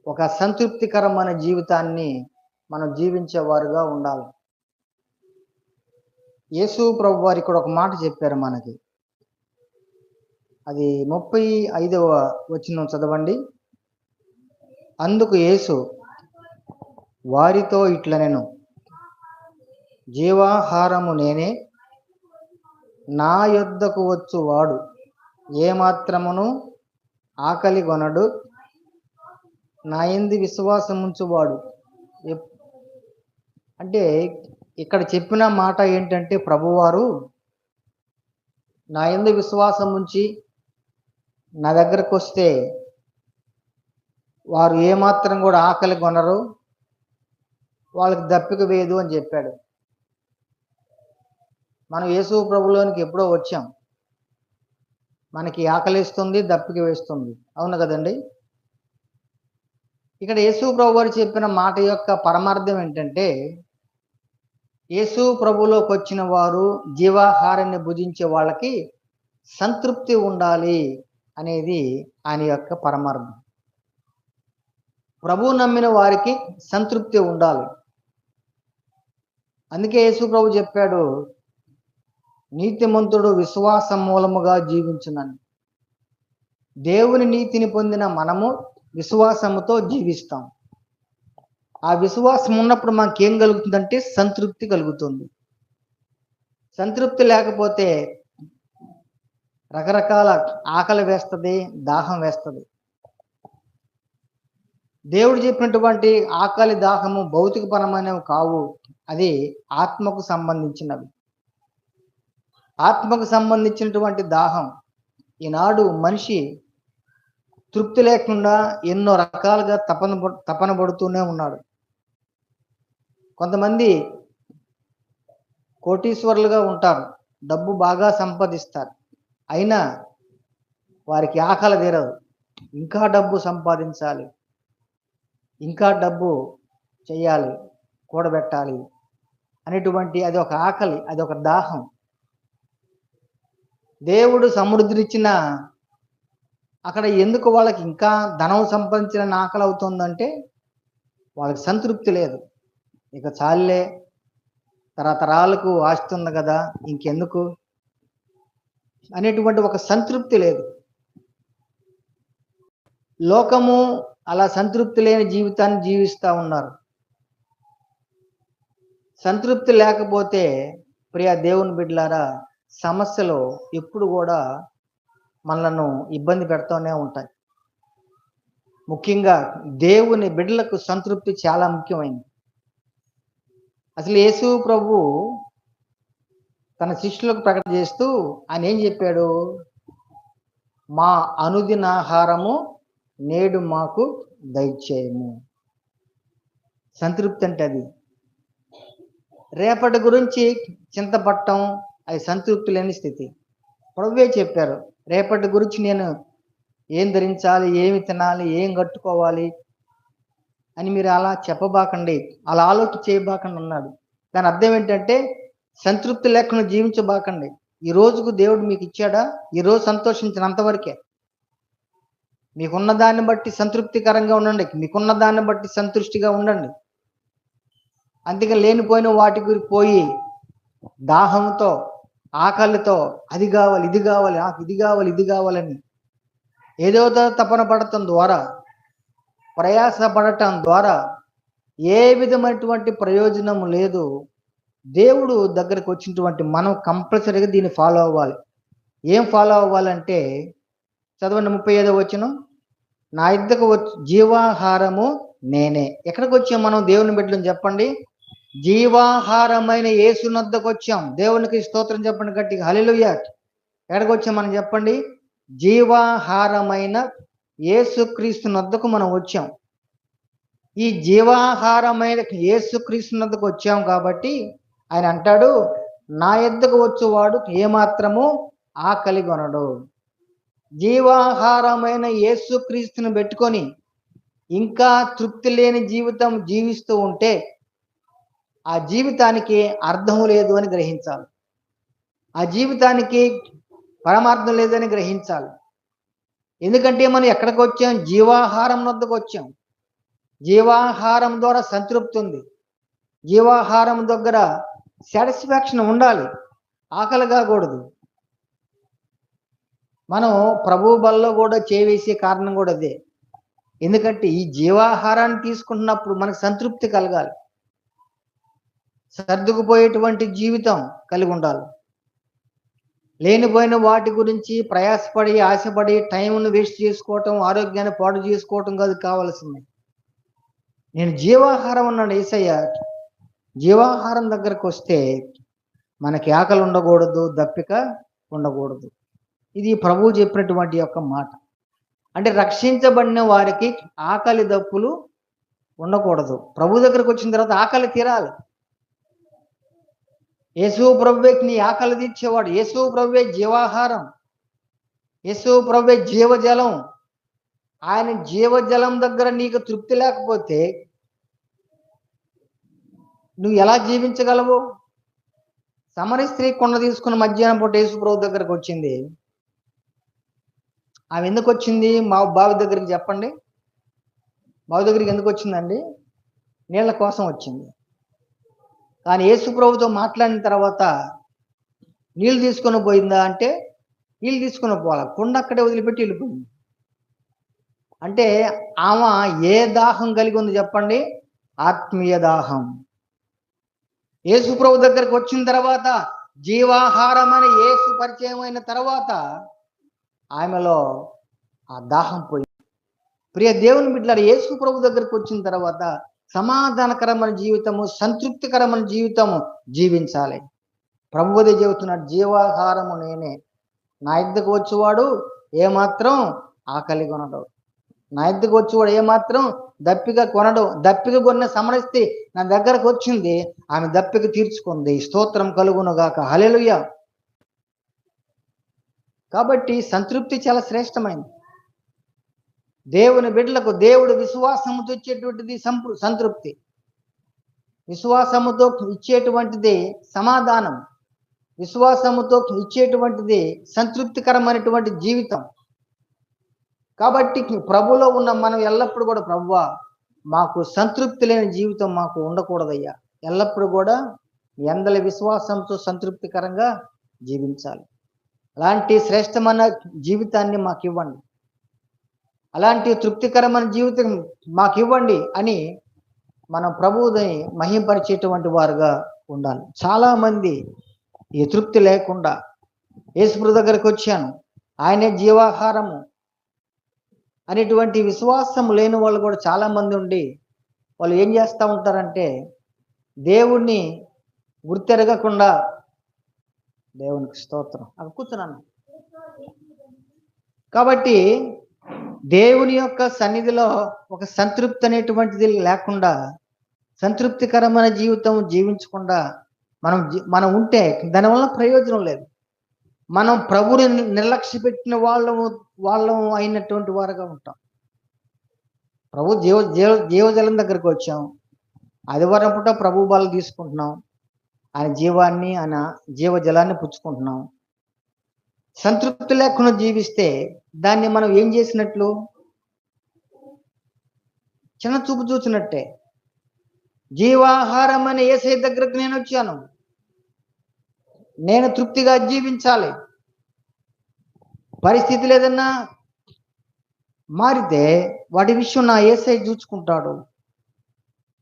ఒక సంతృప్తికరమైన జీవితాన్ని మనం జీవించేవారుగా ఉండాలి. యేసు ప్రభు వారు ఇక్కడ ఒక మాట చెప్పారు మనకి. అది 35వ వచనం చదవండి. అందుకు యేసు వారితో ఇట్లనెను, జీవాహారము నేనే, నా యొద్దకు వచ్చువాడు ఏమాత్రమును ఆకలి కొనడు, నా యందు విశ్వాసముంచువాడు. అంటే ఇక్కడ చెప్పిన మాట ఏంటంటే, ప్రభువారు నా యందు విశ్వాసం ఉంచి నా దగ్గరకు వస్తే వారు ఏమాత్రం కూడా ఆకలి కొనరు, వాళ్ళకి దప్పిక వేయదు అని చెప్పాడు. మనం యేసు ప్రభులోనికి ఎప్పుడో వచ్చాం, మనకి ఆకలిస్తుంది, దప్పిక వేస్తుంది, అవును కదండి. ఇక్కడ యేసు ప్రభు వారు చెప్పిన మాట యొక్క పరమార్థం ఏంటంటే, యేసు ప్రభులోకి వచ్చిన వారు జీవాహారాన్ని భుజించే వాళ్ళకి సంతృప్తి ఉండాలి అనేది ఆయన యొక్క పరమార్థం. ప్రభు నమ్మిన వారికి సంతృప్తి ఉండాలి. అందుకే యేసు ప్రభు చెప్పాడు, నీతిమంతుడు విశ్వాసం మూలముగా జీవించునని. దేవుని నీతిని పొందిన మనము విశ్వాసముతో జీవిస్తాం. ఆ విశ్వాసం ఉన్నప్పుడు మనకేం కలుగుతుందంటే సంతృప్తి కలుగుతుంది. సంతృప్తి లేకపోతే రకరకాల ఆకలి వేస్తుంది, దాహం వేస్తుంది. దేవుడు చెప్పినటువంటి ఆకలి దాహము భౌతికపరమైనవి కావు, అది ఆత్మకు సంబంధించినవి. ఆత్మకు సంబంధించినటువంటి దాహం. ఈనాడు మనిషి తృప్తి లేకుండా ఎన్నో రకాలుగా తపన పడుతూనే ఉన్నాడు. కొంతమంది కోటీశ్వరులుగా ఉంటారు, డబ్బు బాగా సంపాదిస్తారు, అయినా వారికి ఆకలి తీరదు. ఇంకా డబ్బు సంపాదించాలి, ఇంకా డబ్బు చెయ్యాలి, కూడబెట్టాలి అనేటువంటి అది ఒక ఆకలి, అది ఒక దాహం. దేవుడు సమృద్ధినిచ్చిన అక్కడ ఎందుకు వాళ్ళకి ఇంకా ధనం సంపాదించిన ఆకలి అవుతుందంటే వాళ్ళకి సంతృప్తి లేదు. ఇక చాలే, తరతరాలకు ఆస్తి ఉంది కదా, ఇంకెందుకు అనేటువంటి ఒక సంతృప్తి లేదు. లోకము అలా సంతృప్తి లేని జీవితాన్ని జీవిస్తూ ఉన్నారు. సంతృప్తి లేకపోతే ప్రియ దేవుని బిడ్డలారా, సమస్యలు ఎప్పుడు కూడా మనలను ఇబ్బంది పెడుతూనే ఉంటాయి. ముఖ్యంగా దేవుని బిడ్డలకు సంతృప్తి చాలా ముఖ్యమైనది. అసలు యేసు ప్రభు తన శిష్యులకు ప్రకటన చేస్తూ ఆయన ఏం చెప్పాడు? మా అనుదినాహారము నేడు మాకు దయచేయము. సంతృప్తి అంటే అది. రేపటి గురించి చింతపడటం అది సంతృప్తి లేని స్థితి. ప్రభువే చెప్పారు, రేపటి గురించి నేను ఏం ధరించాలి, ఏమి తినాలి, ఏం కట్టుకోవాలి అని మీరు అలా చెప్పబాకండి, అలా ఆలోచన చేయబాకండి అన్నాడు. దాని అర్థం ఏంటంటే సంతృప్తి లేకుండా జీవించబాకండి. ఈ రోజుకు దేవుడు మీకు ఇచ్చాడా, ఈరోజు సంతోషించినంతవరకే. మీకున్న దాన్ని బట్టి సంతృప్తికరంగా ఉండండి, మీకున్న దాన్ని బట్టి సంతృష్టిగా ఉండండి. అందుకే లేనిపోయిన వాటి గురించి పోయి దాహంతో, ఆకలితో అది కావాలి, ఇది కావాలి, నాకు ఇది కావాలి, ఇది కావాలని ఏదో తపన పడటం ద్వారా, ప్రయాసపడటం ద్వారా ఏ విధమైనటువంటి ప్రయోజనం లేదు. దేవుడు దగ్గరకు వచ్చినటువంటి మనం కంపల్సరీగా దీన్ని ఫాలో అవ్వాలి. ఏం ఫాలో అవ్వాలంటే చదవండి 35వ వచనం. నా ఇద్దకు జీవాహారము నేనే. ఎక్కడికి వచ్చాం మనం దేవుని బిడ్డలను చెప్పండి? జీవాహారమైన యేసునొద్దకు వచ్చాం. దేవునికి స్తోత్రం చెప్పండి గట్టిగా, హల్లెలూయా. ఎక్కడికి వచ్చాం మనం చెప్పండి? జీవాహారమైన యేసుక్రీస్తునొద్దకు మనం వచ్చాం. ఈ జీవాహారమైన యేసుక్రీస్తునొద్దకు వచ్చాం కాబట్టి ఆయన అంటాడు, నా యొద్దకు వచ్చేవాడు ఏమాత్రము ఆకలి కొనడు. జీవాహారమైన యేసుక్రీస్తుని పెట్టుకొని ఇంకా తృప్తి లేని జీవితం జీవిస్తూ ఉంటే ఆ జీవితానికి అర్థం లేదు అని గ్రహించాలి. ఆ జీవితానికి పరమార్థం లేదని గ్రహించాలి. ఎందుకంటే మనం ఎక్కడికి వచ్చాం? జీవాహారం వద్దకు వచ్చాం. జీవాహారం ద్వారా సంతృప్తి ఉంది. జీవాహారం దగ్గర సాటిస్ఫాక్షన్ ఉండాలి, ఆకలి కాకూడదు. మనం ప్రభు బల్లో కూడా చేవేసే కారణం కూడా అదే. ఎందుకంటే ఈ జీవాహారాన్ని తీసుకుంటున్నప్పుడు మనకు సంతృప్తి కలగాలి, సర్దుకుపోయేటువంటి జీవితం కలిగి ఉండాలి. లేనిపోయిన వాటి గురించి ప్రయాసపడి ఆశపడి టైంను వేస్ట్ చేసుకోవటం, ఆరోగ్యాన్ని పాడు చేసుకోవటం కాదు కావాల్సింది. నేను జీవాహారం అన్నాడు యేసయ్య. జీవాహారం దగ్గరకు వస్తే మనకి ఆకలి ఉండకూడదు, దప్పిక ఉండకూడదు. ఇది ప్రభువు చెప్పినటువంటి యొక్క మాట. అంటే రక్షించబడిన వారికి ఆకలి దప్పులు ఉండకూడదు. ప్రభు దగ్గరకు వచ్చిన తర్వాత ఆకలి తీరాలి. యేసు ప్రభువేకి నీ ఆకలి తీర్చేవాడు. యేసు ప్రభువే జీవాహారం, యేసు ప్రభువే జీవజలం. ఆయన జీవజలం దగ్గర నీకు తృప్తి లేకపోతే నువ్వు ఎలా జీవించగలవు? సమరి స్త్రీ కొండ తీసుకున్న మధ్యాహ్నం పూట యేసు ప్రభు దగ్గరకు వచ్చింది. ఆమె ఎందుకు వచ్చింది? మా బావి దగ్గరికి చెప్పండి. బావి దగ్గరికి ఎందుకు వచ్చిందండి? నీళ్ళ కోసం వచ్చింది. కానీ యేసు ప్రభుతో మాట్లాడిన తర్వాత నీళ్ళు తీసుకొని పోయిందా అంటే నీళ్ళు తీసుకొని పోవాలి, కొండ అక్కడే వదిలిపెట్టి వెళ్ళిపోయింది. అంటే ఆమె ఏ దాహం కలిగి ఉంది చెప్పండి? ఆత్మీయ దాహం. యేసు ప్రభు దగ్గరకు వచ్చిన తర్వాత, జీవాహారం అని యేసు పరిచయం అయిన తర్వాత ఆమెలో ఆ దాహం పోయింది. ప్రియ దేవుని బిడ్డలారా, యేసు ప్రభు దగ్గరకు వచ్చిన తర్వాత సమాధానకరమైన జీవితము, సంతృప్తికరమైన జీవితము జీవించాలి. ప్రభువుదే చెబుతున్నాడు, జీవాహారము నేనే, నా యొద్దకు వచ్చేవాడు ఏమాత్రం ఆకలి కొనడు, నా యొద్దకు వచ్చేవాడు ఏమాత్రం దప్పిక కొనడు. దప్పిక కొన్న సమరస్తి నా దగ్గరకు వచ్చింది, ఆమె దప్పిక తీర్చుకుంది. స్తోత్రం కలుగునుగాక, హల్లెలూయా. కాబట్టి సంతృప్తి చాలా శ్రేష్టమైంది. దేవుని బిడ్డలకు దేవుడు విశ్వాసముతో ఇచ్చేటువంటిది సంతృప్తి, విశ్వాసముతో ఇచ్చేటువంటిది సమాధానం, విశ్వాసముతో ఇచ్చేటువంటిది సంతృప్తికరమైనటువంటి జీవితం. కాబట్టి ప్రభులో ఉన్న మనం ఎల్లప్పుడూ కూడా, ప్రభువా మాకు సంతృప్తి లేని జీవితం మాకు ఉండకూడదయ్యా, ఎల్లప్పుడూ కూడా ఎందలి విశ్వాసంతో సంతృప్తికరంగా జీవించాలి. అలాంటి శ్రేష్టమైన జీవితాన్ని మాకు ఇవ్వండి, అలాంటి తృప్తికరమైన జీవితం మాకు ఇవ్వండి అని మనం ప్రభువుని మహింపరిచేటువంటి వారుగా ఉండాలి. చాలామంది ఈ తృప్తి లేకుండా యేసు దగ్గరకు వచ్చాను, ఆయనే జీవాహారము అనేటువంటి విశ్వాసం లేని వాళ్ళు కూడా చాలామంది ఉండి వాళ్ళు ఏం చేస్తూ ఉంటారంటే దేవుణ్ణి గుర్తెరగకుండా, దేవునికి స్తోత్రం, అక్కడ కూర్చున్నాను. కాబట్టి దేవుని యొక్క సన్నిధిలో ఒక సంతృప్తి అనేటువంటిది లేకుండా, సంతృప్తికరమైన జీవితం జీవించకుండా మనం ఉంటే దానివల్ల ప్రయోజనం లేదు. మనం ప్రభుని నిర్లక్ష్య పెట్టిన వాళ్ళం అయినటువంటి వారుగా ఉంటాం. ప్రభు జీవజలం దగ్గరకు వచ్చాం, ఆదివారం పూట ప్రభు బాలు తీసుకుంటున్నాం, ఆయన జీవాన్ని, ఆయన జీవజలాన్ని పుచ్చుకుంటున్నాం. సంతృప్తి లేకుండా జీవిస్తే దాన్ని మనం ఏం చేసినట్లు? చిన్న చూపు చూసినట్టే. జీవాహారం అనే యేసయ్య దగ్గరకు నేను వచ్చాను, నేను తృప్తిగా జీవించాలి, పరిస్థితులు ఏదన్నా మారితే వాటి విషయం నా యేసయ్య చూసుకుంటాడు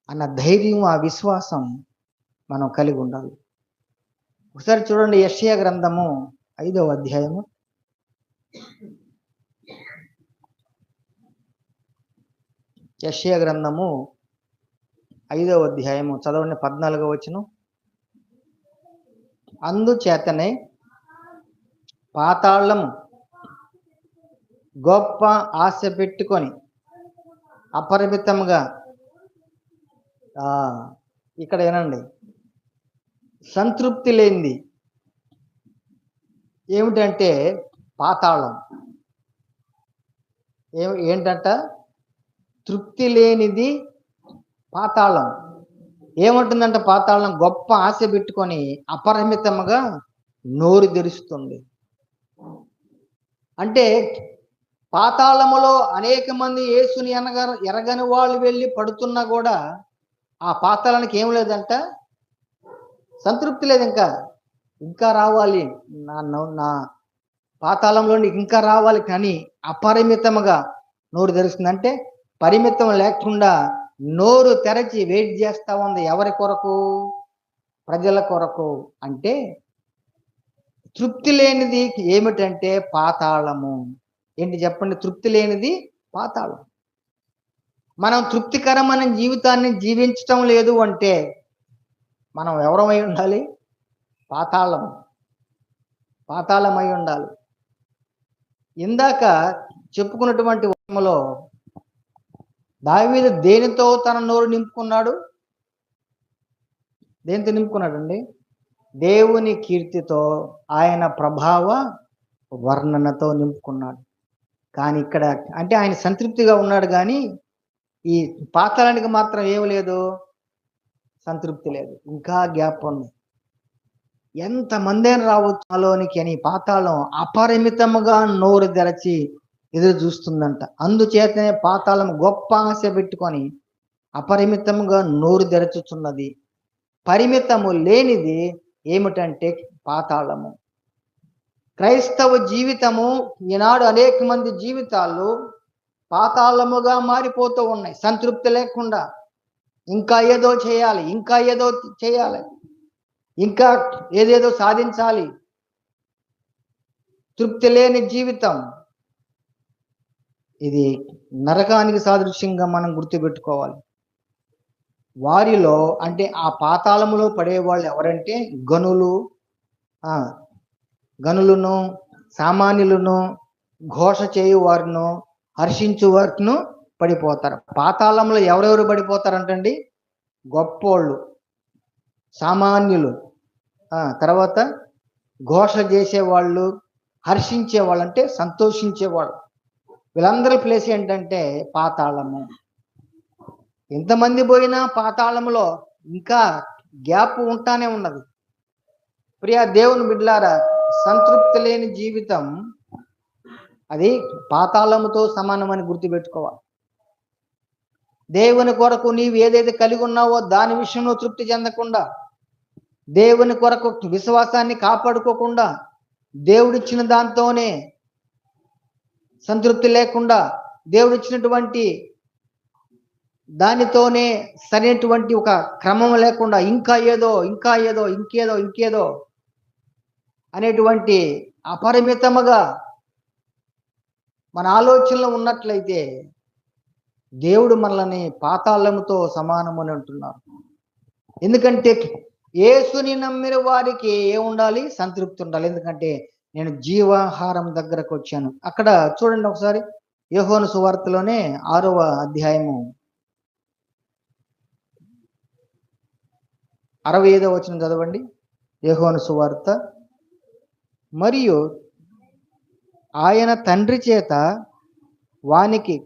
అన్న ధైర్యం, ఆ విశ్వాసం మనం కలిగి ఉండాలి. ఒకసారి చూడండి, యెషయా గ్రంథము 5వ అధ్యాయము. యెషయా గ్రంథము 5వ అధ్యాయము చదవండి, 14వ వచనం. అందుచేతనే పాతాళము గొప్ప ఆశ పెట్టుకొని అపరిమితంగా, ఇక్కడ ఏనండి, సంతృప్తి లేనిది ఏమిటంటే పాతాళం. ఏంటంట? తృప్తి లేనిది పాతాళం. ఏమంటుందంట పాతాళం? గొప్ప ఆశ పెట్టుకొని అపరిమితంగా నోరు తెరుస్తుంది. అంటే పాతాళములో అనేక మంది యేసుని ఎరగని వాళ్ళు వెళ్ళి పడుతున్నా కూడా ఆ పాతాళానికి ఏం లేదంట, సంతృప్తి లేదు. ఇంకా రావాలి, నా పాతాళంలో ఇంకా రావాలి, కానీ అపరిమితముగా నోరు తెరుస్తుందంటే పరిమితం లేకుండా నోరు తెరచి వెయిట్ చేస్తా ఉంది. ఎవరి కొరకు? ప్రజల కొరకు. అంటే తృప్తి లేనిది ఏమిటంటే పాతాళము. ఏంటి చెప్పండి? తృప్తి లేనిది పాతాళం. మనం తృప్తికరమైన జీవితాన్ని జీవించటం లేదు అంటే మనం ఎవరమై ఉండాలి? పాతాళమై ఉండాలి. ఇందాక చెప్పుకున్నటువంటి వాక్యములో దావీదు దేనితో తన నోరు నింపుకున్నాడు? దేనితో నింపుకున్నాడండి? దేవుని కీర్తితో, ఆయన ప్రభావ వర్ణనతో నింపుకున్నాడు. కానీ ఇక్కడ అంటే ఆయన సంతృప్తిగా ఉన్నాడు, కానీ ఈ పాతాళానికి మాత్రం ఏమి లేదు, సంతృప్తి లేదు. ఇంకా గ్యాప్ ఉంది. ఎంతమంది రావచ్చు నాలోనికి అని పాతాళం అపరిమితముగా నోరు తెరచి ఎదురు చూస్తుందంట. అందుచేతనే పాతాళం గొప్ప ఆశ పెట్టుకొని అపరిమితముగా నోరు తెరచుచున్నది. పరిమితము లేనిది ఏమిటంటే పాతాళము. క్రైస్తవ జీవితము ఈనాడు అనేక మంది జీవితాలు పాతాళముగా మారిపోతూ ఉన్నాయి. సంతృప్తి లేకుండా ఇంకా ఏదో చేయాలి, ఇంకా ఏదేదో సాధించాలి. తృప్తి లేని జీవితం ఇది నరకానికి సాదృశ్యంగా మనం గుర్తుపెట్టుకోవాలి. వారిలో అంటే ఆ పాతాళములో పడేవాళ్ళు ఎవరంటే గనులను, సామాన్యులను, ఘోష చేయు వారును, హర్షించు వారును పడిపోతారు. పాతాళంలో ఎవరెవరు పడిపోతారంటండి? గొప్పోళ్ళు, సామాన్యులు, తర్వాత ఘోష చేసేవాళ్ళు, హర్షించేవాళ్ళు అంటే సంతోషించేవాళ్ళు. వీళ్ళందరి ప్లేస్ ఏంటంటే పాతాళము. ఎంతమంది పోయినా పాతాళములో ఇంకా గ్యాప్ ఉంటానే ఉన్నది. ప్రియ దేవుని బిడ్డలారా, సంతృప్తి లేని జీవితం అది పాతాళముతో సమానమని గుర్తుపెట్టుకోవాలి. దేవుని కొరకు నీవు ఏదైతే కలిగి ఉన్నావో దాని విషయంలో తృప్తి చెందకుండా, దేవుని కొరకు విశ్వాసాన్ని కాపాడుకోకుండా, దేవుడిచ్చిన దాంతోనే సంతృప్తి లేకుండా, దేవుడిచ్చినటువంటి దానితోనే సరైనటువంటి ఒక క్రమం లేకుండా ఇంకేదో అనేటువంటి అపరిమితముగా మన ఆలోచనలో ఉన్నట్లయితే దేవుడు మనల్ని పాతాళముతో సమానమని అంటున్నారు. ఎందుకంటే యేసుని నమ్మిన వారికి ఏముండాలి? సంతృప్తి ఉండాలి. ఎందుకంటే నేను జీవాహారం దగ్గరకు వచ్చాను. అక్కడ చూడండి ఒకసారి, యోహాను సువార్తలోనే 6వ అధ్యాయము 65వ వచనం చదవండి. యోహాను సువార్త. మరియు ఆయన తండ్రి చేత వానికి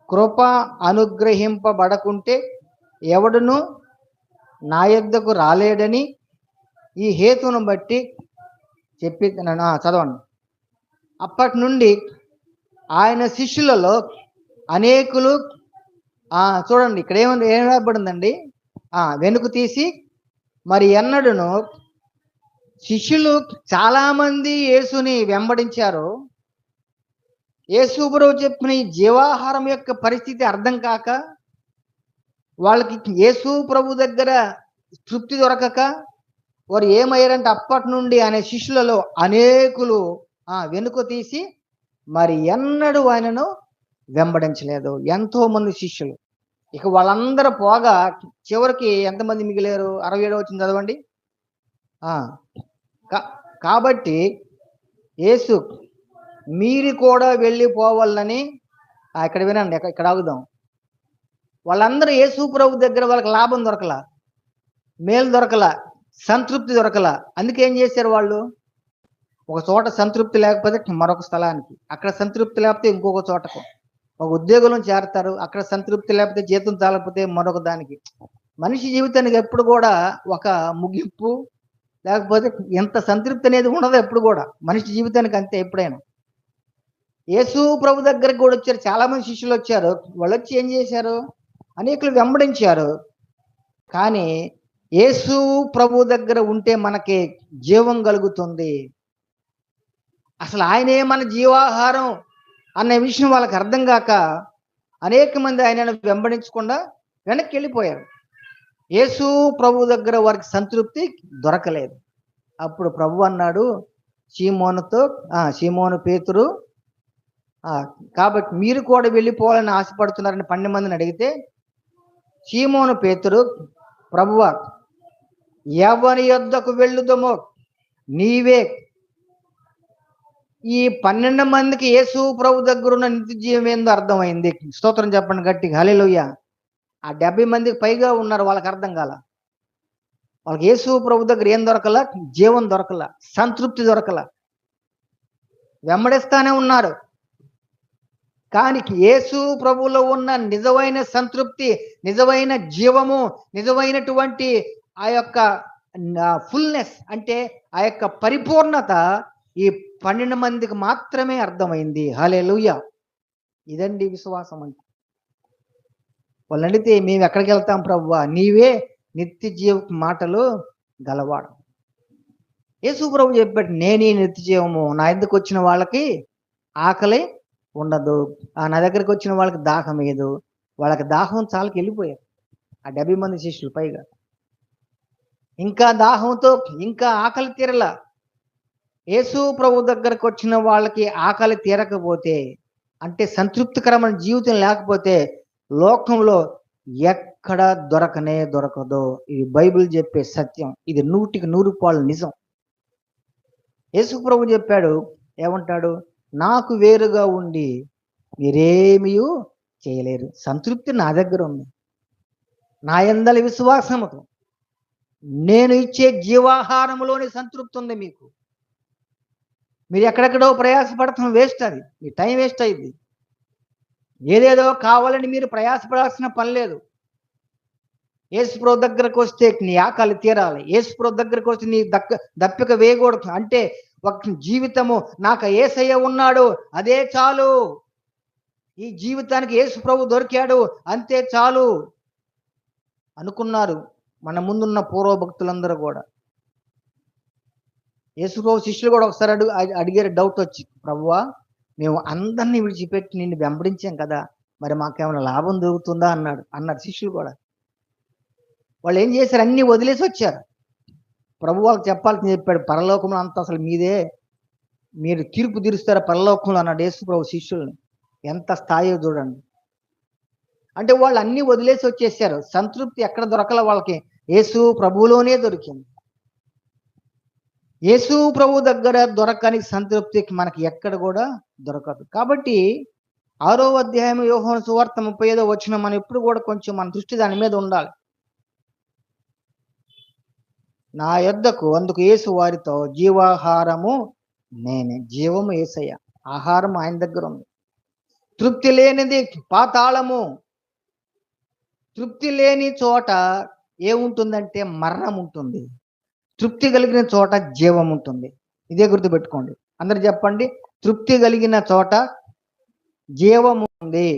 కృప అనుగ్రహింపబడకుంటే ఎవడును నా యొద్దకు రాలేడని ఈ హేతును బట్టి చెప్పి చదవండి. అప్పటి నుండి ఆయన శిష్యులలో అనేకులు చూడండి ఇక్కడ ఏం రాబడిందండి, వెనుక తీసి మరి ఎన్నడూను శిష్యులు చాలా మంది యేసుని వెంబడించారు. యేసు ప్రభువు చెప్పిన ఈ జీవాహారం యొక్క పరిస్థితి అర్థం కాక, వాళ్ళకి యేసు ప్రభు దగ్గర తృప్తి దొరకక వారు ఏమయ్యారంటే అప్పటి నుండి ఆయన శిష్యులలో అనేకులు వెనుక తీసి మరి ఎన్నడూ ఆయనను వెంబడించలేదు. ఎంతో మంది శిష్యులు. ఇక వాళ్ళందరూ పోగా చివరికి ఎంతమంది మిగిలారు? 67వ వచనం చదవండి. కాబట్టి యేసు మీరు కూడా వెళ్ళిపోవాలని ఇక్కడ వినండి, ఇక్కడ ఆగుదాం. వాళ్ళందరూ యేసు ప్రభు దగ్గర వాళ్ళకి లాభం దొరకలా, మేలు దొరకలా, సంతృప్తి దొరకలా. అందుకే ఏం చేశారు వాళ్ళు? ఒక చోట సంతృప్తి లేకపోతే మరొక స్థలానికి, అక్కడ సంతృప్తి లేకపోతే ఇంకొక చోటకు, ఒక ఉద్యోగంలో చేరతారు, అక్కడ సంతృప్తి లేకపోతే జీతం చాలకపోతే మరొక దానికి. మనిషి జీవితానికి ఎప్పుడు కూడా ఒక ముగింపు లేకపోతే ఎంత సంతృప్తి అనేది ఉండదు ఎప్పుడు కూడా. మనిషి జీవితానికి అంతే. ఎప్పుడైనా యేసు ప్రభు దగ్గరికి కూడా వచ్చారు, చాలా మంది శిష్యులు వచ్చారు. వాళ్ళు వచ్చి ఏం చేశారు? అనేకులు వెంబడించారు. కానీ యేసు ప్రభు దగ్గర ఉంటే మనకి జీవం కలుగుతుంది. అసలు ఆయనే మన జీవాహారం అనే విషయం వాళ్ళకి అర్థం కాక అనేక మంది ఆయనను వెంబడించకుండా వెనక్కి వెళ్ళిపోయారు. యేసు ప్రభు దగ్గర వారికి సంతృప్తి దొరకలేదు. అప్పుడు ప్రభు అన్నాడు సీమోనుతో, సీమోను పేతురు, కాబట్టి మీరు కూడా వెళ్ళిపోవాలని ఆశపడుతున్నారని 12 మందిని అడిగితే, సీమోను పేతురు, ప్రభువా, ఎవరి యొద్దకు వెళ్ళుదమో నీవే. ఈ 12 మందికి యేసు ప్రభు దగ్గర ఉన్న నిత్య జీవం ఏందో అర్థమైంది. స్తోత్రం చెప్పండి గట్టిగా, హల్లెలూయా. ఆ 70 మందికి పైగా ఉన్నారు, వాళ్ళకి అర్థం కాల. వాళ్ళకి యేసు ప్రభు దగ్గర ఏం దొరకల? జీవం దొరకల, సంతృప్తి దొరకల. వెంబడిస్తానే ఉన్నారు, కానీ యేసు ప్రభువులో ఉన్న నిజమైన సంతృప్తి, నిజమైన జీవము, నిజమైనటువంటి ఆ యొక్క ఫుల్నెస్, అంటే ఆ యొక్క పరిపూర్ణత ఈ 12 మందికి మాత్రమే అర్థమైంది. హల్లెలూయా. ఇదండి విశ్వాసం అంటే. వాళ్ళు అడిగితే, మేము ఎక్కడికి వెళ్తాం ప్రభువా, నీవే నిత్య జీవ మాటలు గలవాడు. యేసు ప్రభు చెప్పాడు, నేనే నిత్య జీవము, నా ఎందుకు వచ్చిన వాళ్ళకి ఆకలి ఉండదు, నా దగ్గరికి వచ్చిన వాళ్ళకి దాహం లేదు. వాళ్ళకి దాహం చాలకి వెళ్ళిపోయారు ఆ 70 మంది శిష్యులు పైగా. ఇంకా దాహంతో ఇంకా ఆకలి తీరల. యేసు ప్రభు దగ్గరకు వచ్చిన వాళ్ళకి ఆకలి తీరకపోతే, అంటే సంతృప్తికరమైన జీవితం లేకపోతే లోకంలో ఎక్కడ దొరకనే దొరకదు. ఇది బైబిల్ చెప్పే సత్యం, ఇది 100కి 100 నిజం. యేసు ప్రభు చెప్పాడు, ఏమంటాడు? నాకు వేరుగా ఉండి మీరేమీ చేయలేరు. సంతృప్తి నా దగ్గర ఉంది. నా యందలి విశ్వాసముతో నేను ఇచ్చే జీవాహారములోని సంతృప్తి ఉంది మీకు. మీరు ఎక్కడెక్కడో ప్రయాసపడటం వేస్ట్, అది మీ టైం వేస్ట్ అయింది. ఏదేదో కావాలని మీరు ప్రయాసపడాల్సిన పని లేదు. యేసుప్రభు దగ్గరకు వస్తే నీ ఆకలి తీరాలి. యేసుప్రభు దగ్గరకు వస్తే నీ దప్పిక వేయకూడదు. అంటే ఒక జీవితము, నాకు యేసయ్య ఉన్నాడు, అదే చాలు. ఈ జీవితానికి యేసుప్రభు దొరికాడు, అంతే చాలు అనుకున్నారు మన ముందున్న పూర్వ భక్తులందరూ కూడా. యేసుప్రభు శిష్యులు కూడా ఒకసారి అడిగారు డౌట్ వచ్చి, ప్రభువా, మేము అందరినీ విడిచిపెట్టి నిన్ను వెంబడించాం కదా, మరి మాకేమైనా లాభం దొరుకుతుందా అన్నారు శిష్యులు కూడా. వాళ్ళు ఏం చేశారు? అన్నీ వదిలేసి వచ్చారు. ప్రభు వాళ్ళకి చెప్పాల్సింది చెప్పాడు, పరలోకంలో అంతా అసలు మీదే, మీరు తీర్పు తీరుస్తారా పరలోకంలో అన్నాడు యేసు ప్రభు శిష్యుల్ని. ఎంత స్థాయో చూడండి. అంటే వాళ్ళు అన్నీ వదిలేసి వచ్చేసారు. సంతృప్తి ఎక్కడ దొరకల వాళ్ళకి? యేసు ప్రభువులోనే దొరికింది. యేసు ప్రభు దగ్గర దొరకని సంతృప్తికి మనకి ఎక్కడ కూడా దొరకదు. కాబట్టి 6వ అధ్యాయం యోహాను సువార్త 35వ వచనం మనం ఎప్పుడు కూడా కొంచెం మన దృష్టి దాని మీద ఉండాలి. నా యొద్దకు అందుకు యేసు వారితో, జీవాహారము నేనే. జీవము యేసయ్య, ఆహారం ఆయన దగ్గర ఉంది. తృప్తి లేనిది పాతాళము. తృప్తి లేని చోట ఏముంటుందంటే మరణం ఉంటుంది. తృప్తి కలిగిన చోట జీవం ఉంటుంది. ఇదే గుర్తుపెట్టుకోండి. అందరు చెప్పండి, తృప్తి కలిగిన చోట జీవము ఉంది.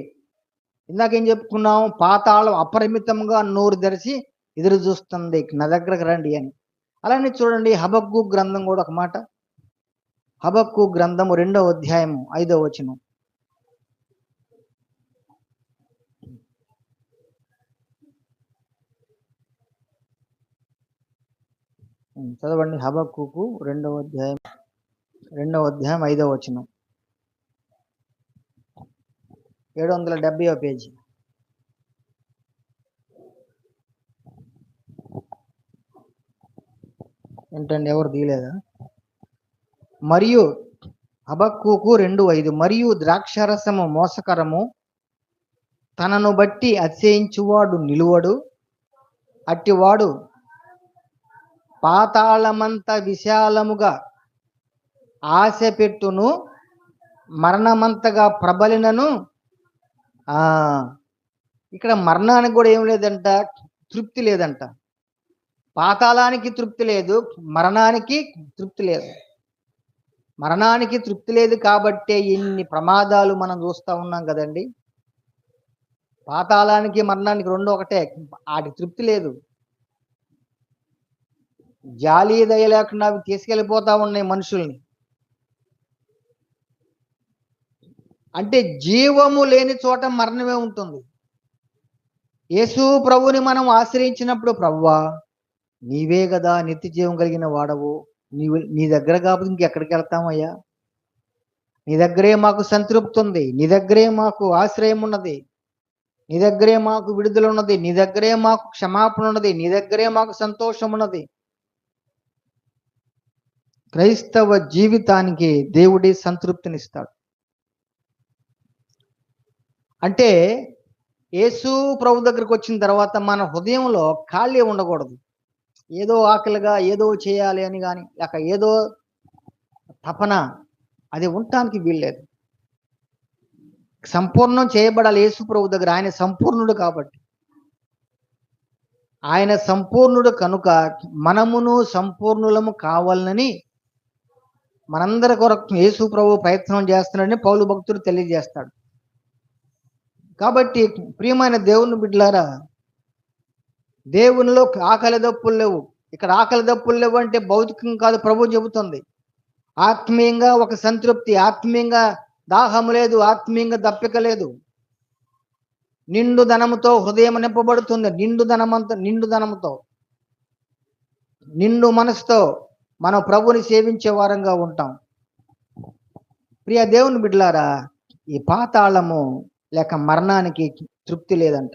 ఇందాకేం చెప్పుకున్నాం? పాతాళం అపరిమితంగా నోరు తెరిచి ఎదురు చూస్తుంది, నా దగ్గరకు రండి అని. అలానే చూడండి, హబక్కూ గ్రంథం కూడా ఒక మాట. హబక్కూ గ్రంథము 2వ అధ్యాయము 5వ వచనం. చదవండి. హబక్కూకు 2వ అధ్యాయం 5వ వచనం, 770వ పేజీ. ఏంటండి, ఎవరు తీయలేదా? మరియు హబక్కూకు 2:5, మరియు ద్రాక్షారసము మోసకరము, తనను బట్టి అతిశయించువాడు నిలువడు, అట్టివాడు పాతాళమంత విశాలముగా ఆశ పెట్టును, మరణమంతగా ప్రబలినను. ఇక్కడ మరణానికి కూడా ఏం లేదంట, తృప్తి లేదంట. పాతాళానికి తృప్తి లేదు, మరణానికి తృప్తి లేదు. మరణానికి తృప్తి లేదు కాబట్టే ఇన్ని ప్రమాదాలు మనం చూస్తూ ఉన్నాం కదండి. పాతాళానికి మరణానికి రెండు ఒకటే, వాటికి తృప్తి లేదు. జాలి దయ లేకుండా అవి తీసుకెళ్ళిపోతా ఉన్నాయి మనుషుల్ని. అంటే జీవము లేని చోట మరణమే ఉంటుంది. యేసు ప్రభుని మనం ఆశ్రయించినప్పుడు, ప్రభువా నీవే కదా నిత్య జీవం కలిగిన వాడవు, నీ దగ్గర కాబట్టి ఇంకెక్కడికి వెళ్తామయ్యా, నీ దగ్గరే మాకు సంతృప్తి ఉంది, నీ దగ్గరే మాకు ఆశ్రయం ఉన్నది, నీ దగ్గరే మాకు విడుదల ఉన్నది, నీ దగ్గరే మాకు క్షమాపణ ఉన్నది, నీ దగ్గరే మాకు సంతోషం ఉన్నది. క్రైస్తవ జీవితానికి దేవుడి సంతృప్తినిస్తాడు. అంటే యేసు ప్రభు దగ్గరికి వచ్చిన తర్వాత మన హృదయంలో ఖాళీ ఉండకూడదు. ఏదో ఆకలిగా ఏదో చేయాలి అని కానీ, లేక ఏదో తపన, అది ఉండటానికి వీల్లేదు. సంపూర్ణం చేయబడాలి యేసు ప్రభు దగ్గర. ఆయన సంపూర్ణుడు కాబట్టి. ఆయన సంపూర్ణుడు కనుక మనమును సంపూర్ణులము కావాలని మనందరి కొరకు యేసు ప్రభు ప్రయత్నం చేస్తున్నాడని పౌలు భక్తుడు తెలియజేస్తాడు. కాబట్టి ప్రియమైన దేవుని బిడ్డలారా, దేవునిలో ఆకలి దప్పులు లేవు. ఇక్కడ ఆకలి దప్పులు లేవు అంటే భౌతికం కాదు, ప్రభు చెబుతుంది. ఆత్మీయంగా ఒక సంతృప్తి, ఆత్మీయంగా దాహము లేదు, ఆత్మీయంగా దప్పిక లేదు. నిండు ధనముతో హృదయం నింపబడుతుంది. నిండు ధనముతో నిండు మనసుతో మనం ప్రభుని సేవించే వారంగా ఉంటాం. ప్రియ దేవుని బిడ్డలారా, ఈ పాతాళము లేక మరణానికి తృప్తి లేదంట.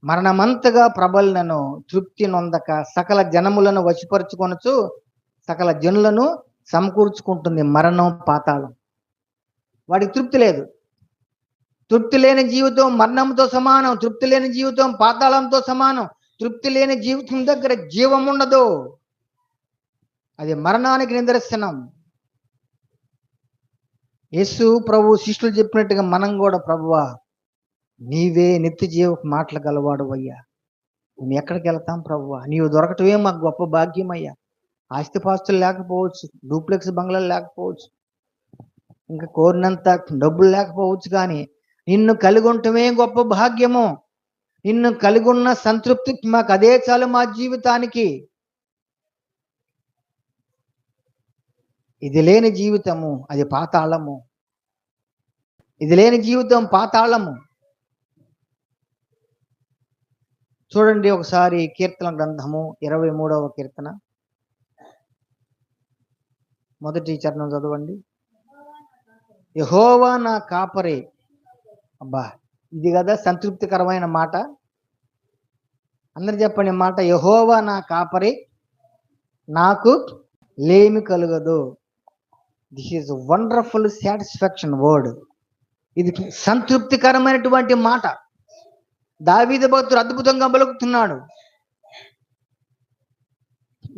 మరణమంతగా ప్రబలను తృప్తి నొందక సకల జనములను వశపరుచుకొనొచ్చు సకల జనులను సమకూర్చుకుంటుంది మరణం, పాతాళం. వాడికి తృప్తి లేదు. తృప్తి లేని జీవితం మరణంతో సమానం, తృప్తి లేని జీవితం పాతాళంతో సమానం. తృప్తి లేని జీవితం దగ్గర జీవం ఉండదు, అది మరణానికి నిదర్శనం. యేసు ప్రభు శిష్యులు చెప్పినట్టుగా మనం కూడా, ప్రభువా నీవే నిత్య జీవ మాటలు గలవాడు అయ్యా, మేము ఎక్కడికి వెళ్తాం ప్రభువా, నీవు దొరకటమే మాకు గొప్ప భాగ్యం అయ్యా. ఆస్తిపాస్తులు లేకపోవచ్చు, డూప్లెక్స్ బంగ్లాలు లేకపోవచ్చు, ఇంకా కోరినంత డబ్బులు లేకపోవచ్చు, కానీ నిన్ను కలిగి ఉండటమే గొప్ప భాగ్యము. నిన్ను కలిగి ఉన్న సంతృప్తి మాకు అదే చాలు మా జీవితానికి. ఇది లేని జీవితము అది పాతాళము. ఇది లేని జీవితం పాతాళము. చూడండి ఒకసారి కీర్తన గ్రంథము 23వ కీర్తన మొదటి చరణం చదవండి. యెహోవా నా కాపరి. అబ్బా, ఇది కదా సంతృప్తికరమైన మాట. అందరు చెప్పండి మాట, యెహోవా నా కాపరి, నాకు లేమి కలుగదు. This is wonderful satisfaction word. ఇది సంతృప్తికరమైనటువంటి మాట. దావీదు భక్తుడు అద్భుతంగా పలుకుతున్నాడు,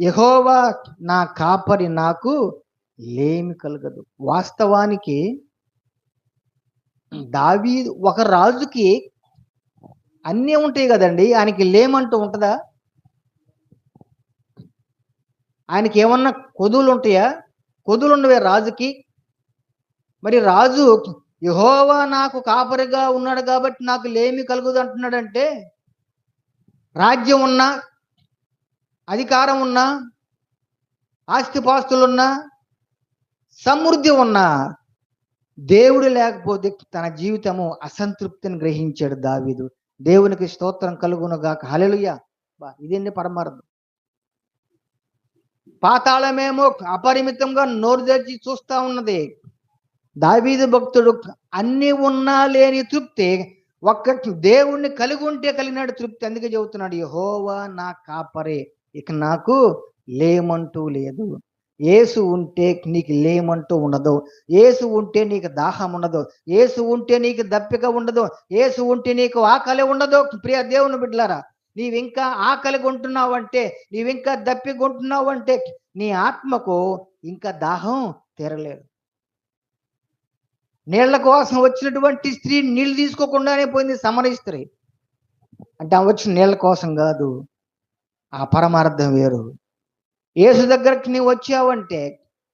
యెహోవా నా కాపరి, నాకు లేమి కలగదు. వాస్తవానికి దావీదు, ఒక రాజుకి అన్నీ ఉంటాయి కదండి, ఆయనకి లేమంటూ ఉంటుందా? ఆయనకి ఏమన్నా కొదువులు ఉంటాయా? కొదువులు ఉండవే రాజుకి. మరి రాజు యెహోవా నాకు కాపరిగా ఉన్నాడు కాబట్టి నాకు లేమి కలుగుదు అంటున్నాడంటే, రాజ్యం ఉన్నా, అధికారం ఉన్నా, ఆస్తిపాస్తులున్నా, సమృద్ధి ఉన్నా, దేవుడు లేకపోతే తన జీవితము అసంతృప్తిని గ్రహించాడు దావీదు. దేవునికి స్తోత్రం కలుగునుగాక. హల్లెలూయా. ఇదేంటి పరమార్థం. పాతాళమేమో అపరిమితంగా నోరు తెరిచి చూస్తా ఉన్నది. దావీదు భక్తుడు అన్ని ఉన్నా లేని తృప్తి, ఒక్క దేవుణ్ణి కలిగి ఉంటే కలిగినాడు తృప్తి. అందుకే చెబుతున్నాడు, యెహోవా నా కాపరే, ఇక నాకు లేమంటూ లేదు. యేసు ఉంటే నీకు లేమంటూ ఉండదు. యేసు ఉంటే నీకు దాహం ఉండదు. యేసు ఉంటే నీకు దప్పిక ఉండదు. యేసు ఉంటే నీకు ఆకలి ఉండదు. ప్రియ దేవుని బిడ్డలారా, నీవింకా ఆకలి కొంటున్నావంటే, నీవింకా దప్పి కొంటున్నావంటే, నీ ఆత్మకు ఇంకా దాహం తీరలేదు. నీళ్ల కోసం వచ్చినటువంటి స్త్రీ నీళ్లు తీసుకోకుండానే పోయింది, సమరయ స్త్రీ. అంటే ఆమె వచ్చిన నీళ్ల కోసం కాదు, ఆ పరమార్థం వేరు. యేసు దగ్గరికి నీవు వచ్చావంటే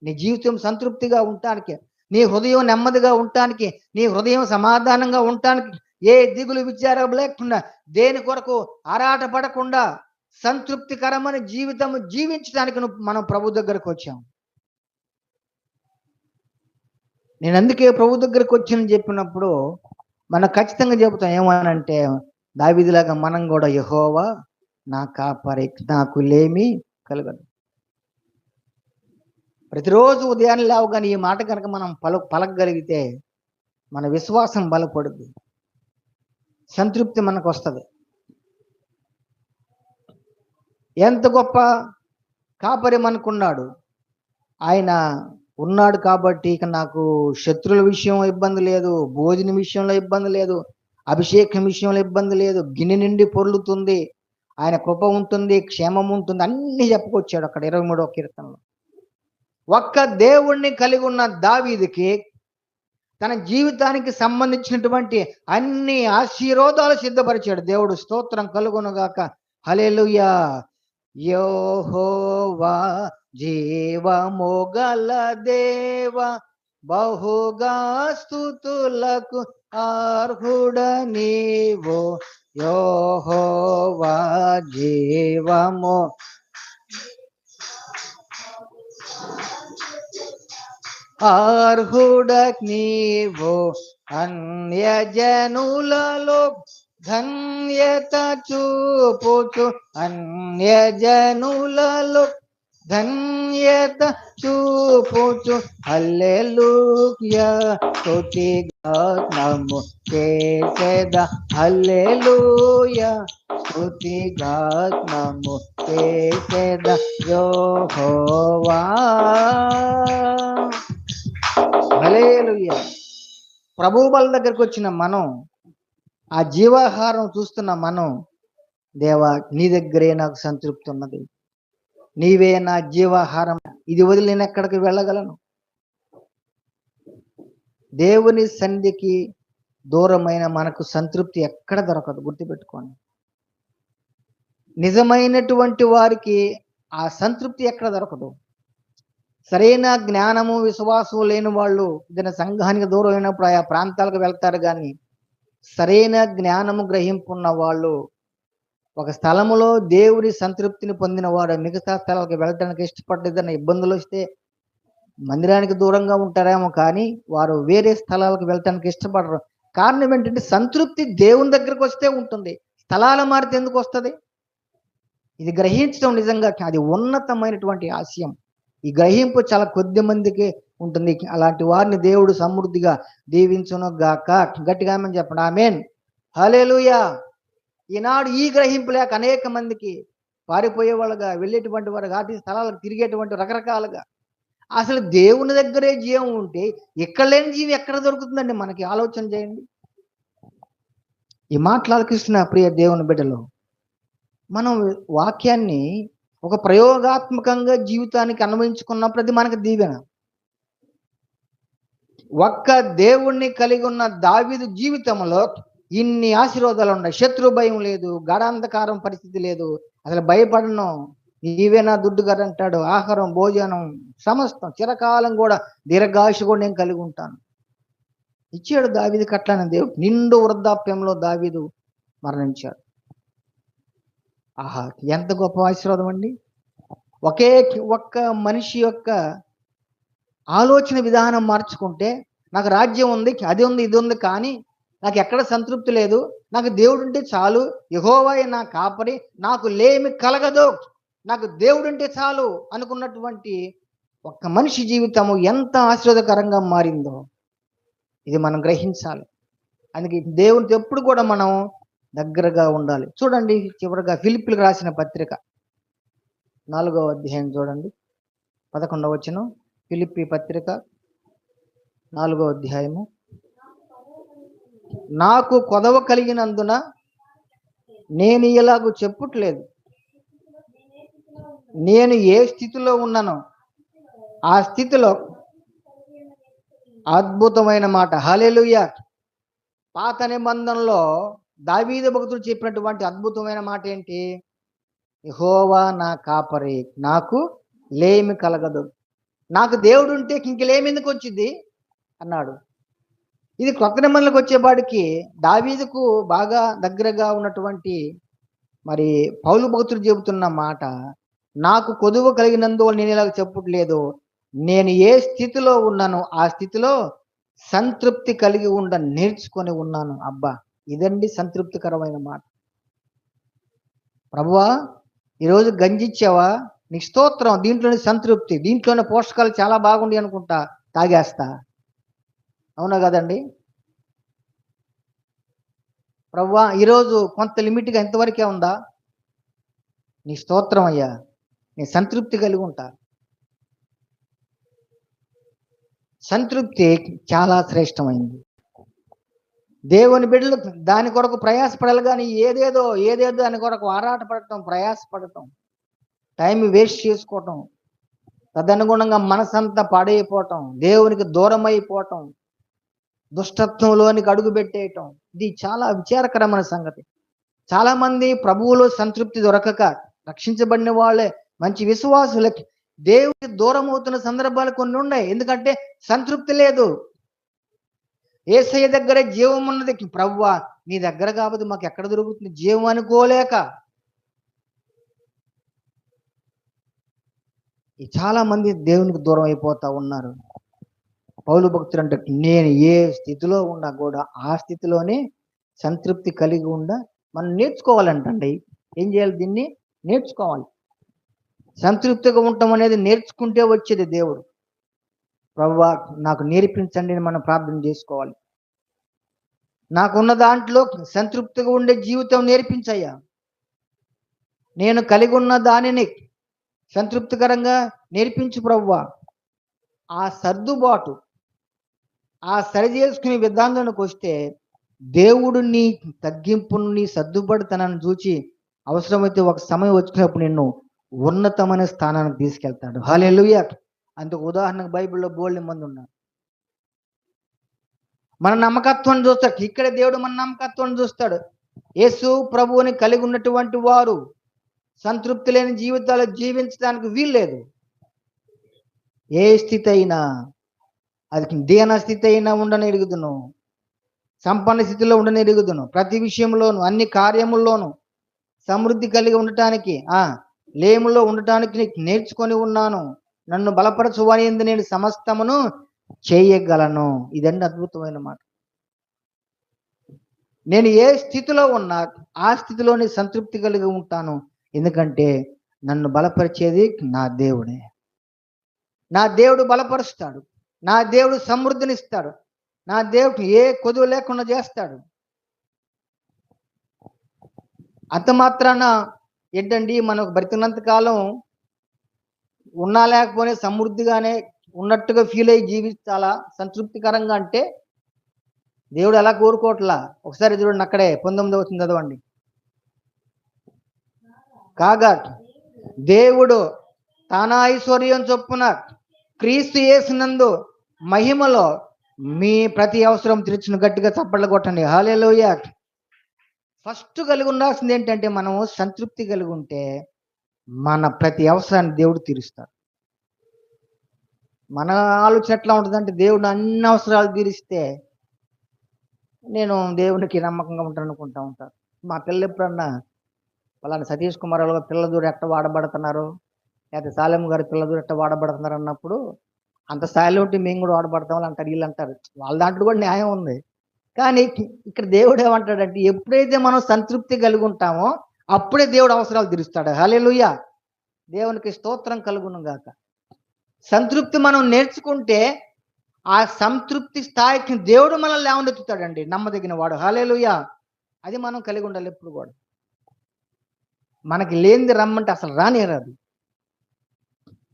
నీ జీవితం సంతృప్తిగా ఉండటానికి, నీ హృదయం నెమ్మదిగా ఉండటానికి, నీ హృదయం సమాధానంగా ఉండటానికి, ఏ దిగులు విచారం లేకుండా, దేని కొరకు ఆరాట పడకుండా సంతృప్తికరమైన జీవితం జీవించడానికి మనం ప్రభు దగ్గరకు వచ్చాం. నేను అందుకే ప్రభు దగ్గరకు వచ్చానని చెప్పినప్పుడు మనం ఖచ్చితంగా చెబుతాం ఏమనంటే, దావీదులాగా మనం కూడా యెహోవా నా కాపరి, నాకు లేమి కలగదు. ప్రతిరోజు ఉదయాన్నే లేవగానే ఈ మాట కనుక మనం పలకగలిగితే మన విశ్వాసం బలపడుద్ది, సంతృప్తి మనకు వస్తుంది. ఎంత గొప్ప కాపరి మనకున్నాడు. ఆయన ఉన్నాడు కాబట్టి ఇక నాకు శత్రువుల విషయం ఇబ్బంది లేదు, భోజన విషయంలో ఇబ్బంది లేదు, అభిషేకం విషయంలో ఇబ్బంది లేదు, గిన్నె నిండి పొర్లుతుంది, ఆయన కృప ఉంటుంది, క్షేమం ఉంటుంది, అన్ని చెప్పుకొచ్చాడు అక్కడ 23వ కీర్తనలో. ఒక్క దేవుణ్ణి కలిగి ఉన్న దావీదుకి తన జీవితానికి సంబంధించినటువంటి అన్ని ఆశీర్వాదాలు సిద్ధపరిచాడు దేవుడు. స్తోత్రం కలుగునుగాక. హల్లెలూయా. యెహోవా జీవము గల దేవ, బహుగా స్తుతులకు అర్హుడ నీవు. యెహోవా జీవము అర్హుడ నీవు. అన్యజనులలో ధన్యత చూపుచు, అన్యజనులలో ధన్యత చూపుచు, హల్లెలూయా స్తుతిగానము చేసేద, హల్లెలూయా స్తుతిగానము చేసేద యెహోవా. హల్లెలూయా. ప్రభువు బల దగ్గరకు వచ్చిన మనం, ఆ జీవాహారం చూస్తున్న మనం, దేవా నీ దగ్గరే నాకు సంతృప్తి ఉన్నది, నీవే నా జీవాహారం, ఇది వదిలి నేను ఎక్కడికి వెళ్ళగలను? దేవుని సన్నిధికి దూరమైన మనకు సంతృప్తి ఎక్కడ దొరకదు, గుర్తుపెట్టుకోండి. నిజమైనటువంటి వారికి ఆ సంతృప్తి ఎక్కడ దొరకదు. సరైన జ్ఞానము విశ్వాసం లేని వాళ్ళు ఏదైనా సంఘానికి దూరం అయినప్పుడు ఆయా ప్రాంతాలకు వెళ్తారు, కానీ సరైన జ్ఞానము గ్రహింపు ఉన్న వాళ్ళు ఒక స్థలములో దేవుడి సంతృప్తిని పొందిన వాడు మిగతా స్థలాలకు వెళ్ళడానికి ఇష్టపడ్డదన్న ఇబ్బందులు వస్తే మందిరానికి దూరంగా ఉంటారేమో, కానీ వారు వేరే స్థలాలకు వెళ్ళటానికి ఇష్టపడరు. కారణం ఏంటంటే సంతృప్తి దేవుని దగ్గరకు వస్తే ఉంటుంది, స్థలాలు మారితే ఎందుకు వస్తుంది? ఇది గ్రహించడం నిజంగా అది ఉన్నతమైనటువంటి ఆశయం. ఈ గ్రహింపు చాలా కొద్ది మందికి ఉంటుంది. అలాంటి వారిని దేవుడు సమృద్ధిగా దీవించును గాక. గట్టిగా ఆమేన్ చెప్పండి. ఆమేన్. హల్లెలూయా. ఈనాడు ఈ గ్రహింపు లేక అనేక మందికి పారిపోయేవాళ్ళుగా, వెళ్ళేటువంటి వారు, వాటి స్థలాలకు తిరిగేటువంటి రకరకాలుగా, అసలు దేవుని దగ్గరే జీవం ఉంటే ఇక్కడ లేని జీవి ఎక్కడ దొరుకుతుందండి మనకి? ఆలోచన చేయండి. ఈ మాట్లాలకిస్తున్న ప్రియ దేవుని బిడ్డలు, మనం వాక్యాన్ని ఒక ప్రయోగాత్మకంగా జీవితానికి అన్వయించుకున్నప్పుడు అది మనకు దీవెన. ఒక్క దేవుణ్ణి కలిగి ఉన్న దావీదు జీవితంలో ఇన్ని ఆశీర్వాదాలు ఉన్నాయి. శత్రు భయం లేదు, గాఢాంధకారం పరిస్థితి లేదు, అసలు భయపడను, నీవే నా దుడ్డుగారు అంటాడు, ఆహారం భోజనం సమస్తం చిరకాలం కూడా దీర్ఘాయుషు కూడా నేను కలిగి ఉంటాను ఇచ్చాడు దావీదుకి. అట్లానే దేవుడు నిండు వృద్ధాప్యంలో దావీదు మరణించాడు. ఆహా, ఎంత గొప్ప ఆశీర్వాదం అండి. ఒక్క మనిషి యొక్క ఆలోచన విధానం మార్చుకుంటే, నాకు రాజ్యం ఉంది, అది ఉంది, ఇది ఉంది, కానీ నాకు ఎక్కడ సంతృప్తి లేదు, నాకు దేవుడు ఉంటే చాలు, యెహోవాయే నా కాపరి, నాకు లేమి కలగదు, నాకు దేవుడు ఉంటే చాలు అనుకున్నటువంటి ఒక్క మనిషి జీవితము ఎంత ఆశీర్వాదకరంగా మారిందో ఇది మనం గ్రహించాలి. అందుకే దేవునితో ఎప్పుడు కూడా మనం దగ్గరగా ఉండాలి. చూడండి, చివరిగా ఫిలిప్పీలకు రాసిన పత్రిక 4వ అధ్యాయం చూడండి, 11వ వచనం. ఫిలిప్పీ పత్రిక 4వ అధ్యాయము. నాకు కొదవ కలిగినందున నేను ఇలాగూ చెప్పుట్లేదు, నేను ఏ స్థితిలో ఉన్నానో ఆ స్థితిలో అద్భుతమైన మాట. హల్లెలూయా. పాత నిబంధనలో దావీదు భక్తుడు చెప్పినటువంటి అద్భుతమైన మాట ఏంటి? యెహోవా నా కాపరి, నాకు లేమి కలగదు. నాకు దేవుడు ఉంటే ఇంకలేమెందుకు వచ్చింది అన్నాడు. ఇది క్రొత్త నిబంధనలకు వచ్చేవాడికి దావీదుకు బాగా దగ్గరగా ఉన్నటువంటి మరి పౌలు భక్తుడు చెబుతున్న మాట, నాకు కొదువ కలిగినందువల్ల నేను ఇలాగ చెప్పట్లేదు, నేను ఏ స్థితిలో ఉన్నానో ఆ స్థితిలో సంతృప్తి కలిగి నేర్చుకొని ఉన్నాను. అబ్బా, ఇదండి సంతృప్తికరమైన మాట. ప్రభువా, ఈరోజు గంజిచ్చావా, నీకు స్తోత్రం, దీంట్లోనే సంతృప్తి, దీంట్లోనే పోషకాలు చాలా బాగుండి అనుకుంటా తాగేస్తా. అవునా కదండి? ప్రభువా, ఈరోజు కొంత లిమిట్గా ఎంతవరకే ఉందా, నీ స్తోత్రం అయ్యా, నీ సంతృప్తి కలిగి ఉంటా. సంతృప్తి చాలా శ్రేష్టమైంది. దేవుని బిడ్డలు దాని కొరకు ప్రయాసపడాలి, కానీ ఏదేదో దాని కొరకు ఆరాటపడటం, ప్రయాసపడటం, టైం వేస్ట్ చేసుకోవటం, తదనుగుణంగా మనసంతా పాడైపోవటం, దేవునికి దూరం అయిపోవటం, దుష్టత్వంలోనికి అడుగు పెట్టేయటం, ఇది చాలా విచారకరమైన సంగతి. చాలా మంది ప్రభువులో సంతృప్తి దొరకక రక్షించబడిన వాళ్ళే, మంచి విశ్వాసులకి దేవునికి దూరం అవుతున్న సందర్భాలు కొన్ని ఉన్నాయి. ఎందుకంటే సంతృప్తి లేదు. యేసయ్య దగ్గర జీవం ఉన్నది. ప్రభువా, నీ దగ్గర కాబట్టి మాకు ఎక్కడ దొరుకుతుంది జీవం అనుకోలేక చాలా మంది దేవునికి దూరం అయిపోతా ఉన్నారు. పౌలు భక్తులు అంటే, నేను ఏ స్థితిలో ఉన్నా కూడా ఆ స్థితిలోనే సంతృప్తి కలిగి మనం నేర్చుకోవాలంటండి. ఏం చేయాలి? దీన్ని నేర్చుకోవాలి. సంతృప్తిగా ఉండటం అనేది నేర్చుకుంటే వచ్చేది. దేవుడు, ప్రభువా నాకు నేర్పించండి అని మనం ప్రార్థన చేసుకోవాలి. నాకున్న దాంట్లో సంతృప్తిగా ఉండే జీవితం నేర్పించయ్యా, నేను కలిగి ఉన్న దానిని సంతృప్తికరంగా నేర్పించు ప్రభువా. ఆ సర్దుబాటు, ఆ సరి చేసుకునే విధానంలోకి వస్తే దేవుడు నీ తగ్గింపును, నీ సర్దుబడితనాన్ని చూచి అవసరమైతే ఒక సమయం వచ్చినప్పుడు నిన్ను ఉన్నతమైన స్థానానికి తీసుకెళ్తాడు. హల్లెలూయా. అందుకు ఉదాహరణకు బైబిల్లో బోల్డ్ మంది ఉన్నారు. మన నమ్మకత్వాన్ని చూస్తాడు. ఇక్కడ దేవుడు మన నమ్మకత్వాన్ని చూస్తాడు. యేసు ప్రభువుని కలిగి ఉన్నటువంటి వారు సంతృప్తి లేని జీవితాలు జీవించడానికి వీల్లేదు. ఏ స్థితి అయినా, అది దీన స్థితి అయినా ఉండనెరుగుదును, సంపన్న స్థితిలో ఉండనెరుగుదును, ప్రతి విషయంలోను, అన్ని కార్యముల్లోనూ సమృద్ధి కలిగి ఉండటానికి, లేములో ఉండటానికి నేర్చుకొని ఉన్నాను. నన్ను బలపరచువాని యందు నేను సమస్తమును చేయగలను. ఇదండి అద్భుతమైన మాట. నేను ఏ స్థితిలో ఉన్నా ఆ స్థితిలోనే సంతృప్తి కలిగి ఉంటాను. ఎందుకంటే నన్ను బలపరిచేది నా దేవుడే. నా దేవుడు బలపరుస్తాడు. నా దేవుడు సమృద్ధినిస్తాడు. నా దేవుడు ఏ కొదువు లేకుండా చేస్తాడు. అంత మాత్రాన ఏంటండి, మనకు బ్రతికినంత కాలం ఉన్నా లేకపోయినా సమృద్ధిగానే ఉన్నట్టుగా ఫీల్ అయ్యి జీవించాలా సంతృప్తికరంగా అంటే దేవుడు ఎలా కోరుకోవట్లా. ఒకసారి చూడండి, అక్కడే 19వ వచనం చదవండి. కాగా దేవుడు తన ఐశ్వర్యం చొప్పున క్రీస్తు యేసునందు మహిమలో మీ ప్రతి అవసరం తీర్చును. గట్టిగా చప్పట్లు కొట్టండి. హల్లెలూయా. ఫస్ట్ కలిగి ఉండాల్సింది ఏంటంటే, మనము సంతృప్తి కలిగి ఉంటే మన ప్రతి అవసరాన్ని దేవుడు తీరుస్తాడు. మన ఆలోచన ఎట్లా ఉంటుందంటే, దేవుడు అన్ని అవసరాలు తీరిస్తే నేను దేవునికి నమ్మకంగా ఉంటాను అనుకుంటా ఉంటాను. మా పిల్లలు ఎప్పుడన్నా వాళ్ళని సతీష్ కుమార్ వాళ్ళ పిల్లల దూరం ఎట్ట వాడబడుతున్నారు, లేకపోతే సాలెం గారి పిల్లల దూరం ఎట్ట వాడబడుతున్నారు అన్నప్పుడు, అంత స్థాయిలో ఉంటే మేము కూడా వాడబడతాం వాళ్ళు అంటారు, వీళ్ళు అంటారు. వాళ్ళ దాంట్లో కూడా న్యాయం ఉంది. కానీ ఇక్కడ దేవుడు ఏమంటాడంటే, ఎప్పుడైతే మనం సంతృప్తి కలిగి ఉంటామో అప్పుడే దేవుడు అవసరాలు తీరుస్తాడు. హల్లెలూయా. దేవునికి స్తోత్రం కలుగును గాక. సంతృప్తి మనం నేర్చుకుంటే ఆ సంతృప్తి స్థాయికి దేవుడు మనల్ని లేవనెత్తుతాడండి, నమ్మదగిన వాడు. హల్లెలూయా. అది మనం కలిగి ఉండాలి ఎప్పుడు కూడా. మనకి లేనిది రమ్మంటే అసలు రానిరాదు.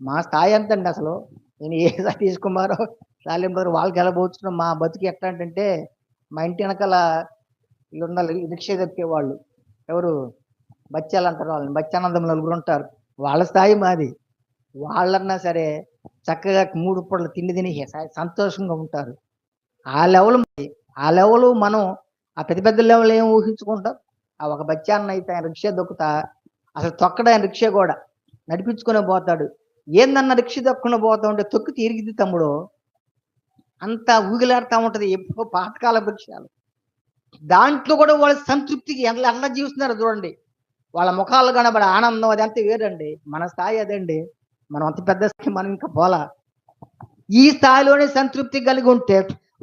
మా స్థాయి ఎంతండి అసలు, నేను ఏ సతీష్ కుమారో సాలెం గారు వాళ్ళకి ఎలా పోతున్నాం. మా బతుకు ఎట్లా అంటే, మా ఇంటి వెనకాల వీళ్ళు ఉండాలి, రిక్షా దొక్కేవాళ్ళు, ఎవరు బచ్చాలు అంటారు వాళ్ళని, బచ్చానందం నలుగురు ఉంటారు. వాళ్ళ స్థాయి మాది. వాళ్ళన్నా సరే చక్కగా 3 పూటలు తిండి తిని సంతోషంగా ఉంటారు. ఆ లెవెల్ మరి. ఆ లెవెల్ మనం ఆ పెద్ద పెద్ద లెవెల్ ఏం ఊహించుకుంటాం. ఆ ఒక బచ్చాన్న అయితే ఆయన రిక్షా దొక్కుతా, అసలు తొక్కడు ఆయన రిక్షా కూడా, నడిపించుకునే పోతాడు. ఏందన్నా రిక్ష దక్కకుండా పోతా ఉంటే తొక్కి తిరిగిద్ది తమ్ముడు, అంతా ఊగిలాడుతూ ఉంటది. ఎప్పుడో పాతకాల వృక్షాలు. దాంట్లో కూడా వాళ్ళు సంతృప్తికి ఎలా జీవిస్తున్నారు చూడండి. వాళ్ళ ముఖాలు కనబడే ఆనందం అదంతా వేరండి. మన స్థాయి అదండి. మనం అంత పెద్ద స్థాయి మనం ఇంకా పోలా. ఈ స్థాయిలోనే సంతృప్తి కలిగి ఉంటే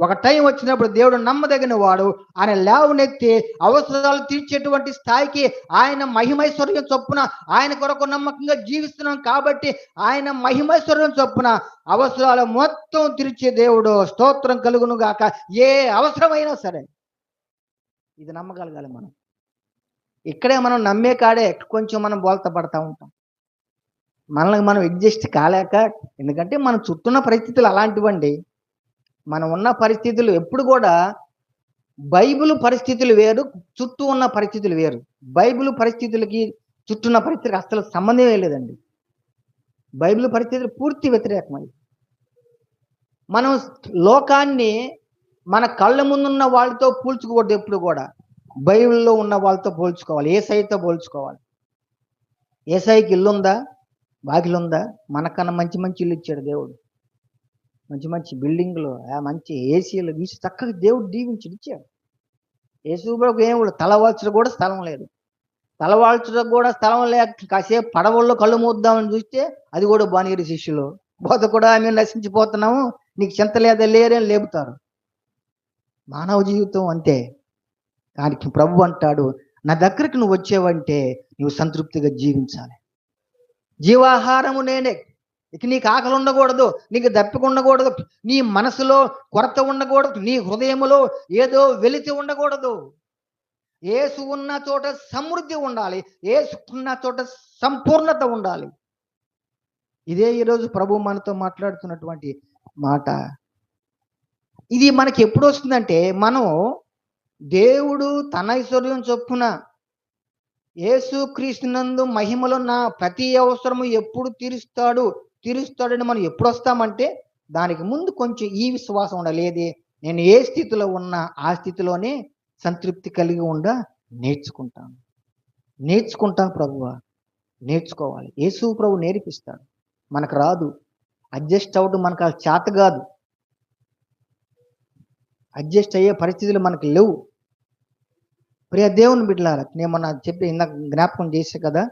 ఒక టైం వచ్చినప్పుడు దేవుడు నమ్మదగిన వాడు, ఆయన లేవనెత్తి అవసరాలు తీర్చేటువంటి స్థాయికి, ఆయన మహిమైశ్వర్యం చొప్పున ఆయన కొరకు నమ్మకంగా జీవిస్తున్నాం కాబట్టి ఆయన మహిమైశ్వర్యం చొప్పున అవసరాలు మొత్తం తీర్చే దేవుడు. స్తోత్రం కలుగును గాక. ఏ అవసరమైనా సరే ఇది నమ్మగలగాలి మనం. ఇక్కడే మనం నమ్మే కాడే కొంచెం మనం బోల్తా పడతా ఉంటాం. మనల్ని మనం అడ్జస్ట్ కాలేక, ఎందుకంటే మన చుట్టూన్న పరిస్థితులు అలాంటివండి. మనం ఉన్న పరిస్థితులు ఎప్పుడు కూడా బైబిల్ పరిస్థితులు వేరు, చుట్టూ ఉన్న పరిస్థితులు వేరు. బైబిల్ పరిస్థితులకి చుట్టూ ఉన్న పరిస్థితికి అసలు సంబంధమే లేదండి. బైబిల్ పరిస్థితులు పూర్తి వ్యతిరేకమై, మనం లోకాన్ని మన కళ్ళ ముందున్న వాళ్ళతో పోల్చుకోకూడదు. ఎప్పుడు కూడా బైబిల్లో ఉన్న వాళ్ళతో పోల్చుకోవాలి, యేసయ్యతో పోల్చుకోవాలి. యేసయ్యకి ఇల్లు ఉందా, వాకిలు ఉందా? మనకన్నా మంచి మంచి ఇల్లు ఇచ్చాడు దేవుడు. మంచి మంచి బిల్డింగ్లు, మంచి ఏసీలు గీసి చక్కగా దేవుడు దీవించి ఇచ్చాడు. యేసుప్రభుకు ఏం తలవాల్చడం కూడా స్థలం లేదు. తలవాల్చడం కూడా స్థలం లేక కాసేపు పడవల్లో కళ్ళు మూద్దామని చూస్తే అది కూడా బానిగరి శిష్యులు బోధ కూడా మేము నశించిపోతున్నాము, నీకు చింత లేదా లేరని లేపుతారు. మానవ జీవితం అంతే. కానీ ప్రభు అంటాడు, నా దగ్గరికి నువ్వు వచ్చేవంటే నువ్వు సంతృప్తిగా జీవించాలి. జీవాహారము నేనే. ఇక నీకు ఆకలి ఉండకూడదు, నీకు దప్పిక ఉండకూడదు, నీ మనసులో కొరత ఉండకూడదు, నీ హృదయములో ఏదో వెలితి ఉండకూడదు. యేసు ఉన్న చోట సమృద్ధి ఉండాలి, యేసు ఉన్న చోట సంపూర్ణత ఉండాలి. ఇదే ఈరోజు ప్రభు మనతో మాట్లాడుతున్నటువంటి మాట. ఇది మనకి ఎప్పుడు వస్తుందంటే, మనం దేవుడు తన ఐశ్వర్యం చొప్పున యేసుక్రీస్తునందు మహిమలో నా ప్రతి అవసరము ఎప్పుడు తీరుస్తాడని మనం ఎప్పుడు వస్తామంటే, దానికి ముందు కొంచెం ఈ విశ్వాసం ఉండాలి. ఏది, నేను ఏ స్థితిలో ఉన్నా ఆ స్థితిలోనే సంతృప్తి కలిగి నేర్చుకుంటాం ప్రభువా, నేర్చుకోవాలి. యేసు ప్రభు నేర్పిస్తాడు, మనకు రాదు. అడ్జస్ట్ అవ్వడం మనకు అది చేత కాదు. అడ్జస్ట్ అయ్యే పరిస్థితులు మనకు లేవు. ప్రియ దేవుని బిడ్డలారా, నేను మొన్న చెప్పి ఇందాక జ్ఞాపకం చేసే కదా,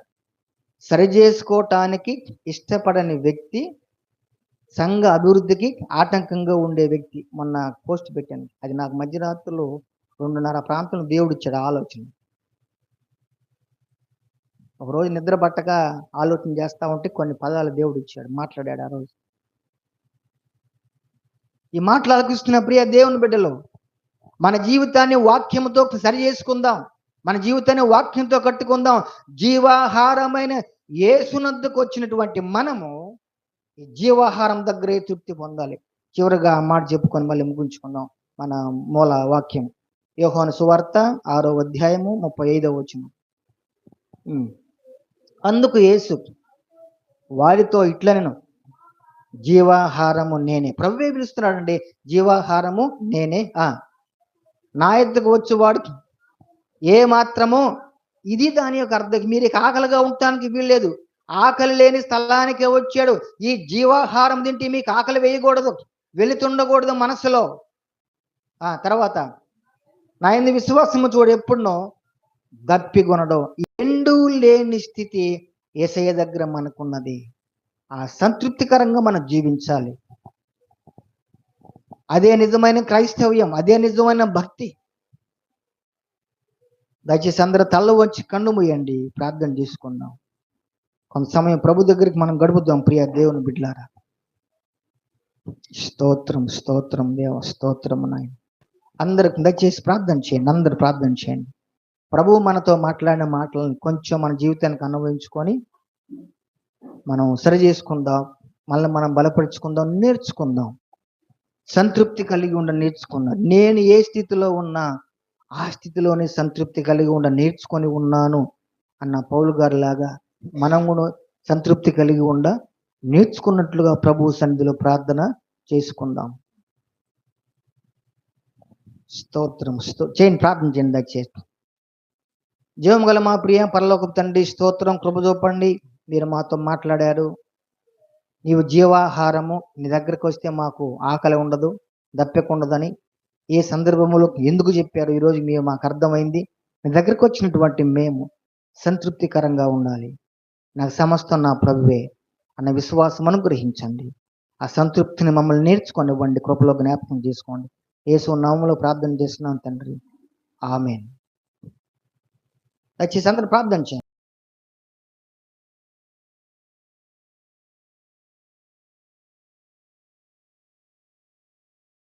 సరి చేసుకోవటానికి ఇష్టపడని వ్యక్తి సంఘ అభివృద్ధికి ఆటంకంగా ఉండే వ్యక్తి. మొన్న పోస్ట్ పెట్టాను, అది నాకు మధ్యరాత్రులు 2:30 ప్రాంతంలో దేవుడు ఇచ్చాడు ఆలోచన. ఒకరోజు నిద్ర పట్టక ఆలోచన చేస్తా ఉంటే కొన్ని పదాలు దేవుడు ఇచ్చాడు, మాట్లాడాడు ఆ రోజు. ఈ మాటలు ఆలకిస్తున్న ప్రియ దేవుని బిడ్డలు, మన జీవితాన్ని వాక్యంతో సరి చేసుకుందాం, మన జీవితాన్ని వాక్యంతో కట్టుకుందాం. జీవాహారమైన యేసునద్దకు వచ్చినటువంటి మనము ఈ జీవాహారం దగ్గరే తృప్తి పొందాలి. చివరిగా ఆ మాట చెప్పుకొని మళ్ళీ ముగించుకుందాం. మన మూల వాక్యం యోహాను సువార్త 6వ అధ్యాయము 35వ వచనం. అందుకు యేసు వారితో ఇట్లనెను, జీవాహారము నేనే. ప్రభువే పిలుస్తున్నాడండి, జీవాహారము నేనే. నా యొద్దకు వచ్చేవాడు ఏ మాత్రము, ఇది దాని యొక్క అర్థం, మీరు ఆకలిగా ఉండటానికి వీల్లేదు. ఆకలి లేని స్థలానికే వచ్చాడు. ఈ జీవాహారం తింటే మీకు ఆకలి వేయకూడదు, వెళుతుండకూడదు మనసులో. తర్వాత నా యందు విశ్వాసము చూడు, ఎప్పుడునో దప్పికొనడం. ఎండు లేని స్థితి యేసయ్య దగ్గర మనకున్నది. ఆ సంతృప్తికరంగా మనం జీవించాలి. అదే నిజమైన క్రైస్తవ్యం, అదే నిజమైన భక్తి. దయచేసి అందరూ తల్ల వచ్చి కన్ను మూయండి, ప్రార్థన చేసుకుందాం. కొంత సమయం ప్రభు దగ్గరికి మనం గడుపుదాం. ప్రియ దేవుని బిడ్డలారా, స్తోత్రం స్తోత్రం దేవ, స్తోత్రం నాయన. అందరికి దయచేసి ప్రార్థన చేయండి, అందరు ప్రార్థన చేయండి. ప్రభువు మనతో మాట్లాడిన మాటలను కొంచెం మన జీవితానికి అనుభవించుకొని మనం సరి చేసుకుందాం, మళ్ళీ మనం బలపరుచుకుందాం, నేర్చుకుందాం, సంతృప్తి కలిగి నేర్చుకుందాం. నేను ఏ స్థితిలో ఉన్నా ఆ స్థితిలోనే సంతృప్తి కలిగి నేర్చుకొని ఉన్నాను అన్న పౌలు గారి లాగా మనం కూడా సంతృప్తి కలిగి నేర్చుకున్నట్లుగా ప్రభు సన్నిధిలో ప్రార్థన చేసుకుందాం. స్తోత్రం చేయండి, ప్రార్థన చేయండి దయచేసి. జీవం గల మా ప్రియ పరలోకపు తండ్రి, స్తోత్రం, కృప చూపండి. మీరు మాతో మాట్లాడారు. నీవు జీవాహారము, నీ దగ్గరకు వస్తే మాకు ఆకలి ఉండదు, దప్పిక ఉండదని ఏ సందర్భంలో ఎందుకు చెప్పారు ఈరోజు మాకు అర్థమైంది. మీ దగ్గరకు వచ్చినటువంటి మేము సంతృప్తికరంగా ఉండాలి. నాకు సమస్తం నా ప్రభువే అన్న విశ్వాసం అనుగ్రహించండి. ఆ సంతృప్తిని మమ్మల్ని నేర్చుకొనివ్వండి, కృపలో జ్ఞాపకం చేసుకోండి. యేసు నామములో ప్రార్థన చేస్తున్నాను తండ్రి, ఆమేన్. దయచేసి అందరూ ప్రార్థన చేయండి.